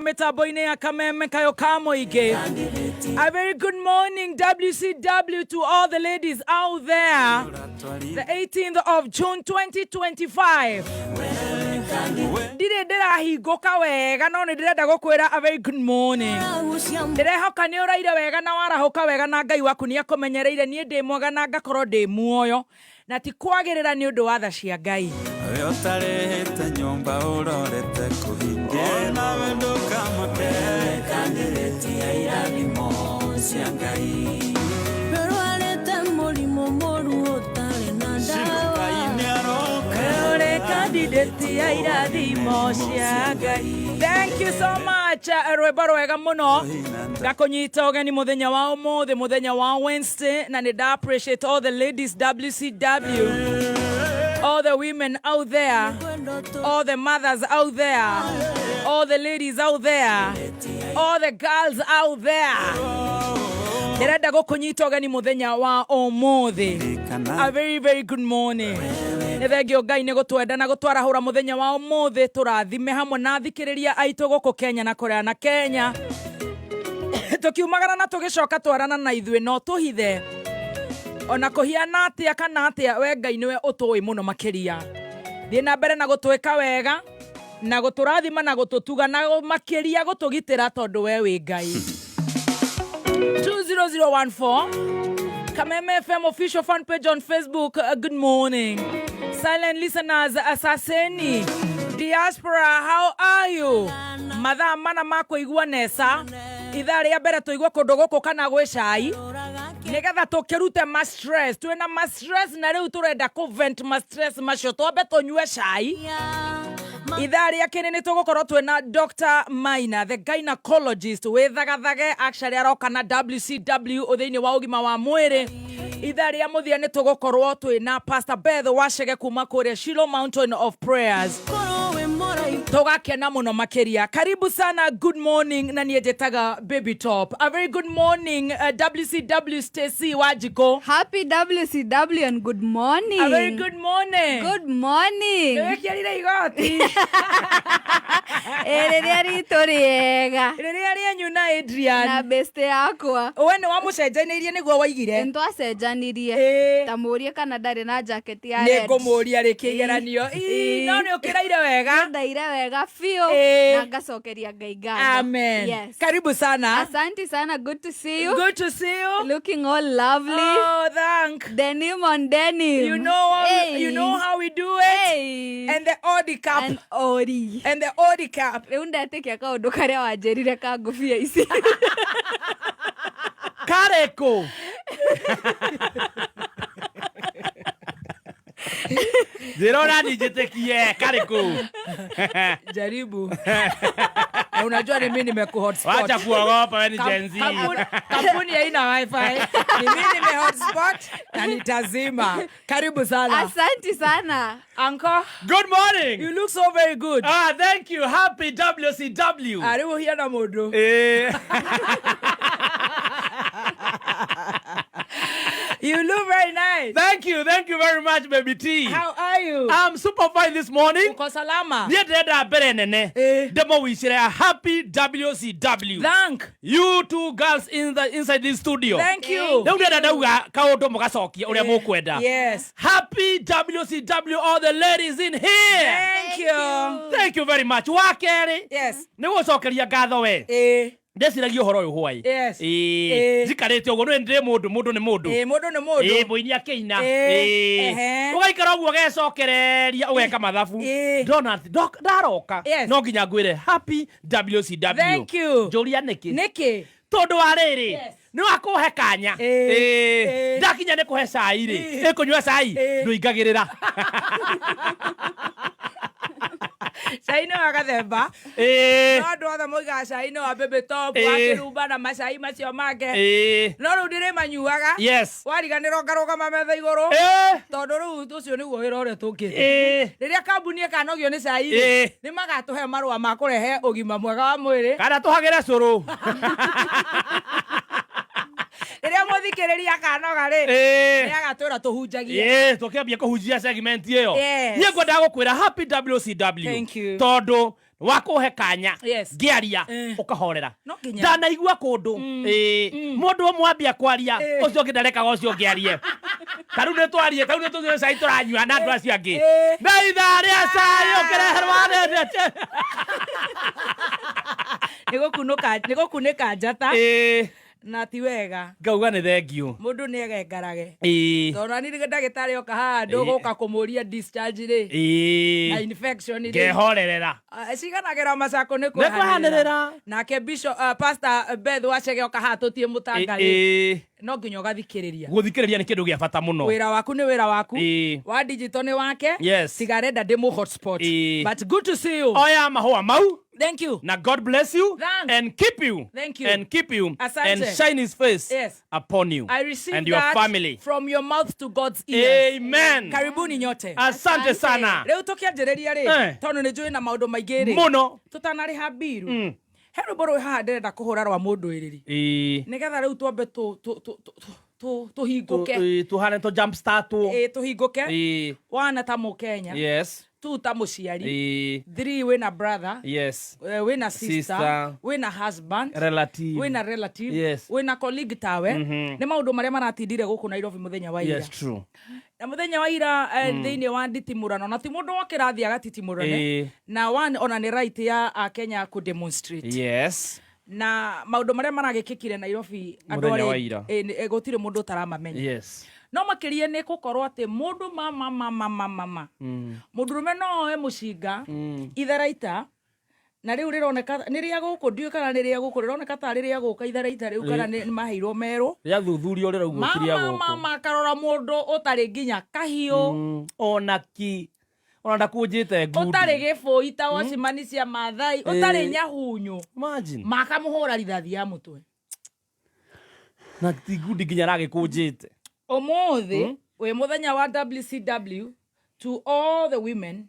metaboine ya kameme kayo kamo ige. A very good morning, WCW, to all the ladies out there. The 18th of June 2025. Dira higoka wega no ndirenda gukwira a very good morning. Ndirehoka ni uraire wega na warahoka wega na Ngai waku ni akumenyereire nie ndi mwega na ngakorwo ndi muoyo na ti kwagirira ni undu wa tha cia Ngai. We utarehete nyumba urorete kuhingia na wendo kamake kandidati ya irathimo cia Ngai. Perwarete murimo moru utare na dawa ni aroka ore kandidati ya irathimo cia Ngai. Thank you so much. Rwebaro wega muno. Gakunyita ugeni muthenya wa umuthi muthenya wa Wednesday na ni da appreciate all the ladies WCW. All the women out there, all the mothers out there, all the ladies out there, all the girls out there. Ndirenda gukunyita ugeni muthenya wa umuthi. A very very good morning. Nethegio Ngai ni gutwenda na gutwarahura muthenya wa umuthi turathime hamwe na thikiriria aitu guku Kenya na Korea na Kenya. Tukiumagara na tugicoka twarana na ithwe no tuhithe. Ona kuhiana atia kana atia we Ngai niwe utoi muno makiria. Thie na mbere na gutweka wega na guturathima na gututuga na makiria gutugitira tondu we wi Ngai. 20014 Kameme FM official fan page on Facebook. Good morning. Silent listeners, Asaseni, Diaspora, how are you? Mathaa mana mako igua nesa. Ithaa ria mbere tuigua kundu guku kana gwe cai. Nigetha tukirute ma stress. Twina ma stress na riu turenda ku vent ma stress macio twambe tunyue cai. Ithaa ria kene ni tugukorwo twina Dr. Maina, the gynecologist withagathage actually aroka na WCW uthiini wa ugima wa mwiri. Ithaa ria muthia ni tugukorwo twina Pastor Beth Wachege kuma kuria Shiloh Mountain of Prayers. Tugakena muno makiria. Karibu sana, good morning na niejetaga Baby Top. A very good morning WCW Stacy Wajiko. Happy WCW and good morning. A very good morning. Good morning. Ekiarire igoti. Ereria ritoriega. Ereria rienyu na Adrian. Na beste yakwa. We ni wamucenjanirie niguo waigire. Ntwacenjanirie. Tamurie kana ndari na jacket ya red. Ningumuria rikigeranio. No ni ukiraire wega. Ndaire wega fio na ngacokeria Ngai ngatho. Amen. Yes. Karibu sana. Asante sana, good to see you. Good to see you. Looking all lovely. Oh, thank. Denim on denim. You know how we do it. Hey. And the Audi cap. And Audi. And the Audi cap. Undatekia kaundu karia wanjerire ka ngufia ici. Kareko. Zerona nijitekie Kariku. Jaribu. Na unajua ni mimi nimekuhotspot. Wacha kuogopa wewe ni Gen Z. Kampuni haina wifi. Ni mimi nimehotspot na nitazima. Karibu sana. Asante sana. Uncle. Good morning. You look so very good. Thank you. Happy WCW. Aribu hiya na modo. You look very nice. Thank you very much, baby T. How are you? I'm super fine this morning. Uko salama? Nienda bere nene. Demo wishire a happy WCW. Thank you two girls inside this studio. Thank you. Nienda dauga kaundu mugacokia uria mukwenda. Yes. Happy WCW all the ladies in here. Thank you very much. Wakeri. Yes. Nigucokeria ngatho we. Ndesiragia uhoro uyu hwai. Yes. Zikarete uguo no ndi mundu ni mundu. Mundu ni mundu. Boini akeina. Ugaikara uguo gecokereria ugeka mathabu. Donald daroka. No nginya ngwire happy WCW. Thank you. Julia Niki. Tondu wa riri. Ni wakuhe kanya. Ndakinya ni kuhe cai ri. Ikunywa cai nduingagirira. Shaino wa Gathemba. No ndwatha muiga shaino wa Baby Top Wakirumba na macai macio make. No ru ndire manyuaga. Yes. Wariganira ngarugama metha iguru. Tondu ru tucio niguo wira uria tukite. Riria kambuni ekanogio ni cai ni magatuhe marua ma kurehe ugima mwega wa mwiri. Kana tuhagire curu. Riria muthikiriria kanoga ri ni agatura tuhunjagia. Tukiambia kuhunjia segment iyo. Ni ngwenda gukwira happy WCW. Thank you. Tondu wakuhe kanya ngiaria ukahorera ndanaigua kundu mundu omwambia kwaria ucio ngidarekaga ucio ngiarie taru ne twarie taru ne tuthie cai turanyua na andu acio angi na itharia cai ukireherwa niko kunika njata na ti wega ngauga ni thengiu mundu ni egengarage tona ni ndagitari oka haha nduguka kumuria discharge ri na infection ri ngehorerera ciganagira macako ni kuhanirira nake bishop pastor Beth wachege oka haha tutie mutangari no nginya ugathikiriria guthikiriria ni kindu gia bata muno wira waku ni wira waku wa digital ni wake sigarenda demo hotspot but good to see you oya mahua mau. Thank you. Now God bless you. Thanks. And keep you. Thank you. And keep you. Asante. And shine his face upon you. I receive and your that family. From your mouth to God's ears. Amen. Karibuni nyote. Asante sana. Leo tukianjĩrĩria rĩ tono nĩ njũĩ na maũndũ maingĩ rĩ muno tutanarĩha biru he rwĩmbo rwĩ haha ndĩrenda kũhũra rwa mũndũĩrĩri nĩgetha rĩu twambe tũhingũke tuhane to jump start tũhingũke wana ta mũkenya two ta mũciari 3 wĩna brother wĩna sister wĩna husband relative wĩna relative wĩna colleague tawe nĩ maũndũ marĩa maratindire gũkũ Nairobi mũthenya wa ira true na mũthenya wa ira thĩinĩ wa nditimũrano na ti mũndũ wokĩrathi agatitimũrane na ona nĩ right ya Kenya ku demonstrate na maũndũ marĩa maragĩkĩkire Nairobi andũ arĩa gũtirĩ mũndũ ũtaramamenya no makĩria nĩ gũkorwo atĩ mũndũ mama mũndũrũme no mũcinga itharaita na rĩu rĩroneka nĩ rĩa gũkũ ndiũ kana nĩ rĩa gũkũ rĩroneka ta rĩrĩa gũka itharaita rĩu kana nĩ maheirwo merũ rĩa thuthurio rĩra uguo kĩrĩa gũkũ mama karora mũndũ ũtarĩ nginya kahiũ ona ndakunjĩte ngudi ũtarĩ gĩbũi ta wacimani cia Maathai ũtarĩ nyahunyu makamũhũra rithathi ya mũtwe na ti ngudi nginya ragĩkunjĩte Omothi, we muthenya wa WCW to all the women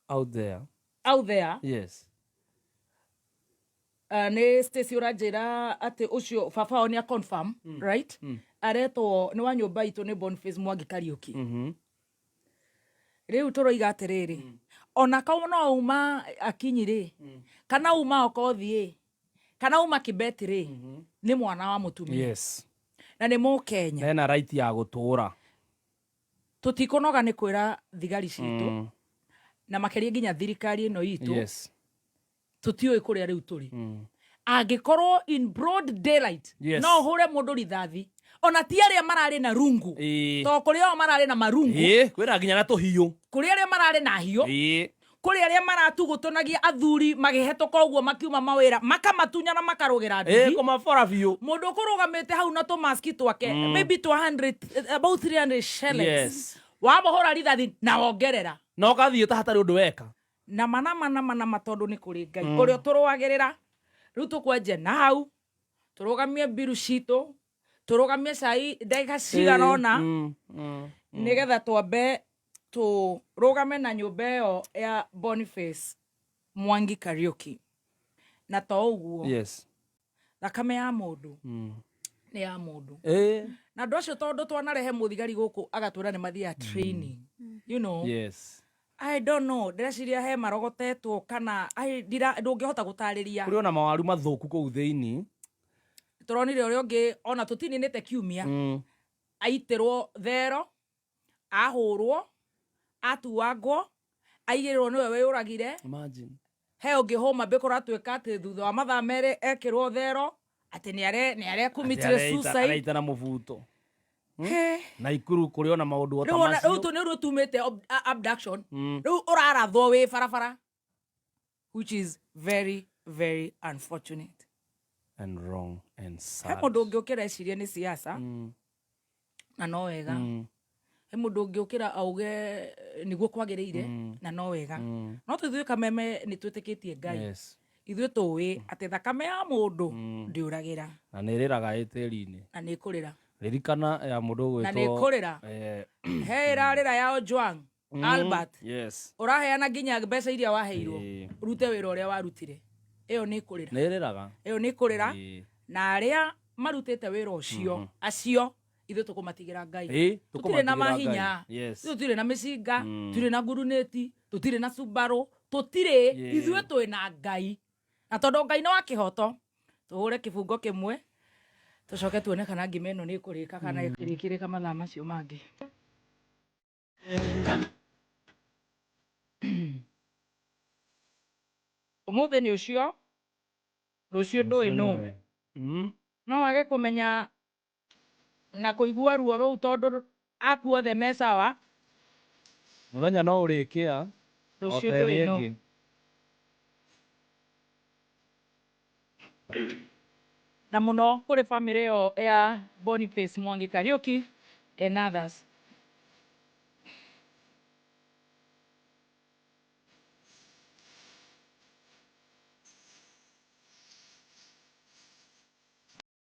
out there. Yes. Ne Stacy urajira ate ucio baba oni a confirm, right? Areto ni wa nyumba itu ni Boniface Kariuki. Riu turoiga atiriri. Ona kauna uma akinyire. Kana uma okothie. Kana uma kibetire. Ni mwana wa mutumia. Na nĩ mũkenya na right ya gũtũra tutikonoga nĩ kwĩra thigari citũ na makĩria nginya thirikari ĩno itũ tutiũĩ kũrĩa rĩu tũrĩ angĩkorwo in broad daylight no hũre mũndũ rithathi ona ti arĩa mararĩ na rungu to kũrĩ o mararĩ na marungu kwĩra nginya na tũhiũ kũrĩ arĩa mararĩ na hiũ kuri aria maratugutonagia athuri magihetoka uguo makiuma mawira makamatunya na makarugera ndigi kumabora biu mundu kurugamite hau na to maski twake maybe 200 about 300 shillings wabohora rithathi na wongerera no gathie ta hatari undu weka na mana matondu ni kuri Ngai uria turuagirira riu tukwenje na hau turugamie biru cito turugamie cai ndagika ciganona nigetha twambe to rogame na nyumba ĩyo ya Boniface Mwangi Kariuki na to uguo thakame ya mundu ni ya mundu na ndocio tondu twanarehe muthigari guku agatwira ni mathia training you know I don't know ndeciria he marogotetwo kana ndungihota gutariria kuri ona mawaru mathuku kuu thiini turonire uria ungi ona tutininite kiumia aitirwo thero ahurwo atuagwo aigirirwo niwe weyuragire imagine he ungi homa bekora tweka ati thutha wa mathaa mere ekirwo thero ati ni are kumitire suicide araita na mubuto na ikuru kuri ona maundu ota macio riu ni rutumite abduction riu urarathwo wi farafara which is very very unfortunate and wrong and sad he mundu ungi ukireciria ni siasa na no wega he mundu ungi ukira auge niguo kwagiriire na no wega no tuthuĩ kameme ni twitikitie Ngai ithuĩ tuĩ ati thakame ya mundu ndiuragira na nĩrĩraga ĩtĩri-inĩ na nĩkũrĩra ririkana ya mundu gwĩtwo na nĩkũrĩra he ĩrarĩra ya Ojwang Albert uraheana nginya mbeca iria waheirwo rute wĩra ũrĩa warutire ĩyo nĩkũrĩra nĩrĩraga ĩyo nĩkũrĩra na arĩa marutĩte wĩra ũcio acio ithuĩ tũkũmatigĩra Ngai tutirĩ na mahinya tutirĩ na mĩcinga tutirĩ na ngurunĩti tutirĩ na Subaru tutire ithuĩ twĩna Ngai na tondũ Ngai nĩ wa kĩhoto tũhũre kĩbungo kĩmwe tũcoke tuone kana ngima ĩno nĩ ĩkũrĩka kana ĩkĩrĩka mathaa macio mangĩ. Ũmũthĩ nĩ ũcio rũciũ ndũĩ nũ no wage kũmenya na kũigua ruo rũu tondũ aku othe me sawa mũthenya no ũrĩkĩa rũciũ ndũĩ nũ. Na mũno kũrĩ family yo ya Boniface Kariuki and others